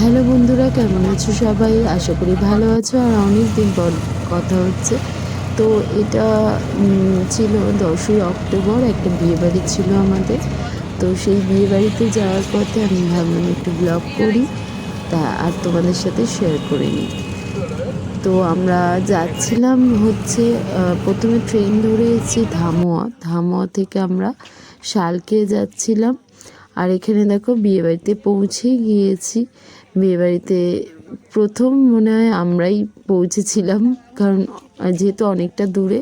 Hello বন্ধুরা, কেমন আছো সবাই? আশা করি ভালো আছো। আর অনেক দিন পর কথা হচ্ছে। তো এটা ছিল 10ই অক্টোবর, একটা বিয়েবাড়ি ছিল আমাদের। তো সেই বিয়েবাড়িতে যাওয়ার পথে আমি ভাবলাম একটু ব্লগ করি, তা আর তোমাদের সাথে শেয়ার করে নিই। তো আমরা যাচ্ছিলাম হচ্ছে প্রথমে ট্রেন ধরে এসেছি ধামুয়া থেকে আমরা শালকে যাচ্ছিলাম। আর এখানে দেখো বিয়েবাড়িতে পৌঁছে গিয়েছি। বিয়েবাড়িতে প্রথম মনে হয় আমরাই পৌঁছেছিলাম, কারণ যেহেতু অনেকটা দূরে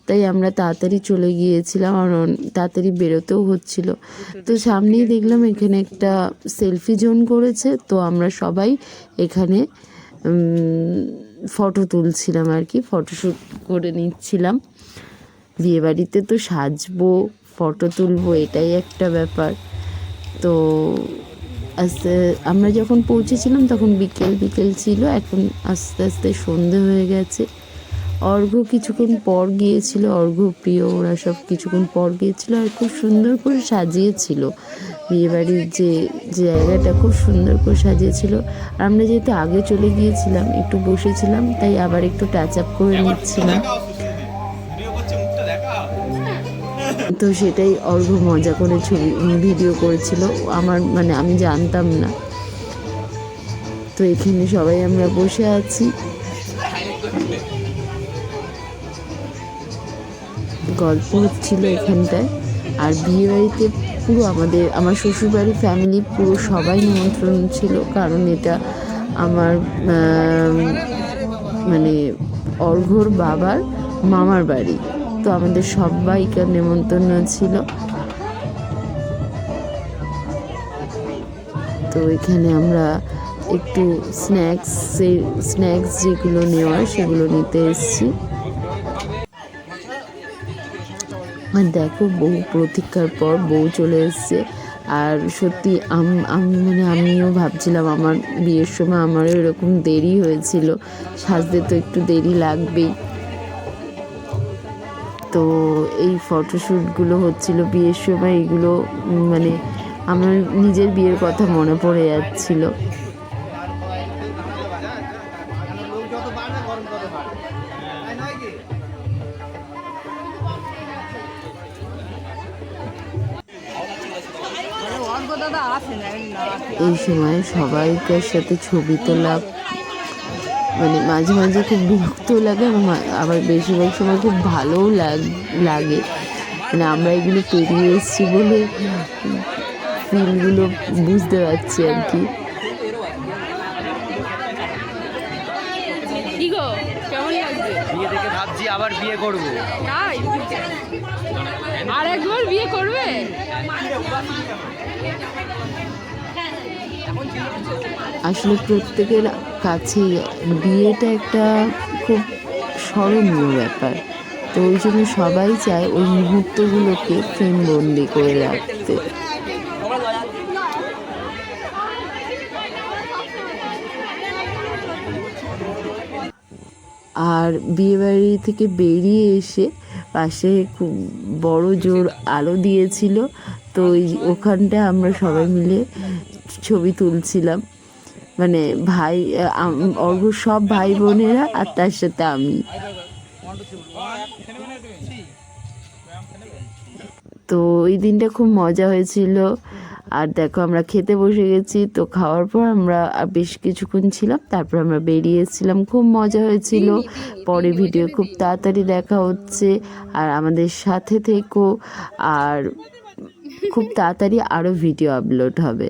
তাই আমরা তাড়াতাড়ি চলে গিয়েছিলাম আর তাড়াতাড়ি বেরোতেও হচ্ছিল। তো সামনেই দেখলাম এখানে একটা সেলফি জোন করেছে, তো আমরা সবাই এখানে ফটো তুলছিলাম আর কি, ফটোশ্যুট করে নিচ্ছিলাম। বিয়েবাড়িতে তো সাজবো, ফটো তুলবো, এটাই একটা ব্যাপার। তো আস্তে আমরা যখন পৌঁছেছিলাম তখন বিকেল ছিল, এখন আস্তে আস্তে সন্ধে হয়ে গেছে। অর্ঘ্য কিছুক্ষণ পর গিয়েছিল, অর্ঘ্য প্রিয় ওরা সব কিছুক্ষণ পর গিয়েছিল আর খুব সুন্দর করে সাজিয়েছিল বিয়েবাড়ির যে জায়গাটা, খুব সুন্দর করে সাজিয়েছিল। আর আমরা যেহেতু আগে চলে গিয়েছিলাম, একটু বসেছিলাম, তাই আবার একটু টাচ আপ করে নিচ্ছিলাম। তো সেটাই অর্ঘ্য মজা করে ভিডিও করেছিল, আমার মানে আমি জানতাম না। তো এখানে সবাই আমরা বসে আছি, গল্প হচ্ছিল এখানটায়। আর বিয়েবাড়িতে পুরো আমার শ্বশুরবাড়ির ফ্যামিলি পুরো সবাই নিমন্ত্রণ ছিল, কারণ এটা আমার মানে অর্ঘ্যর বাবার মামার বাড়ি। তো আমাদের সবাইকার নেমন্তন্ন ছিল। তো এখানে আমরা একটু স্ন্যাক্স যেগুলো নেওয়ার সেগুলো নিতে এসেছি। আর দেখো, বহু প্রতীক্ষার পর বউ চলে এসছে। আর সত্যি মানে আমিও ভাবছিলাম আমার বিয়ের সময় আমারও এরকম দেরি হয়েছিল, সাজতে তো একটু দেরি লাগবেই। তো এই ফটোশ্যুটগুলো হচ্ছিল বিয়ের সময়, এগুলো মানে আমার নিজের বিয়ের কথা মনে পড়ে যাচ্ছিল। এই সময় সবাইকার সাথে ছবি তোলা মানে মাঝে মাঝে খুব বিরক্ত লাগে, আবার বেশিরভাগ সময় খুব ভালোও লাগে। মানে আমরা এগুলো পেরিয়ে এসেছি বলে ফিলগুলো বুঝতে পারছি আর কি। বিয়ে থেকে ভাবছি আবার বিয়ে করব। আর একবার বিয়ে করবে? আসলে প্রত্যেকের কাছে বিয়েটা একটা খুব স্মরণীয় ব্যাপার, তো ওই জন্য সবাই চায় ওই মুহূর্তগুলোকে ফ্রেমবন্দি করে রাখতে। আর বিয়েবাড়ি থেকে বেরিয়ে এসে পাশে খুব বড় জোর আলো দিয়েছিল, তো ওখানটা আমরা সবাই মিলে ছবি তুলছিলাম, মানে অর্ঘ্যর সব ভাই বোনেরা আর তার সাথে আমি। তো ওই দিনটা খুব মজা হয়েছিল। আর দেখো আমরা খেতে বসে গেছি, তো খাওয়ার পর আমরা বেশ কিছুক্ষণ ছিলাম, তারপর আমরা বেরিয়ে এসেছিলাম। খুব মজা হয়েছিল। পরে ভিডিও খুব তাড়াতাড়ি দেখা হচ্ছে, আর আমাদের সাথে থেকো, আর খুব তাড়াতাড়ি আরও ভিডিও আপলোড হবে।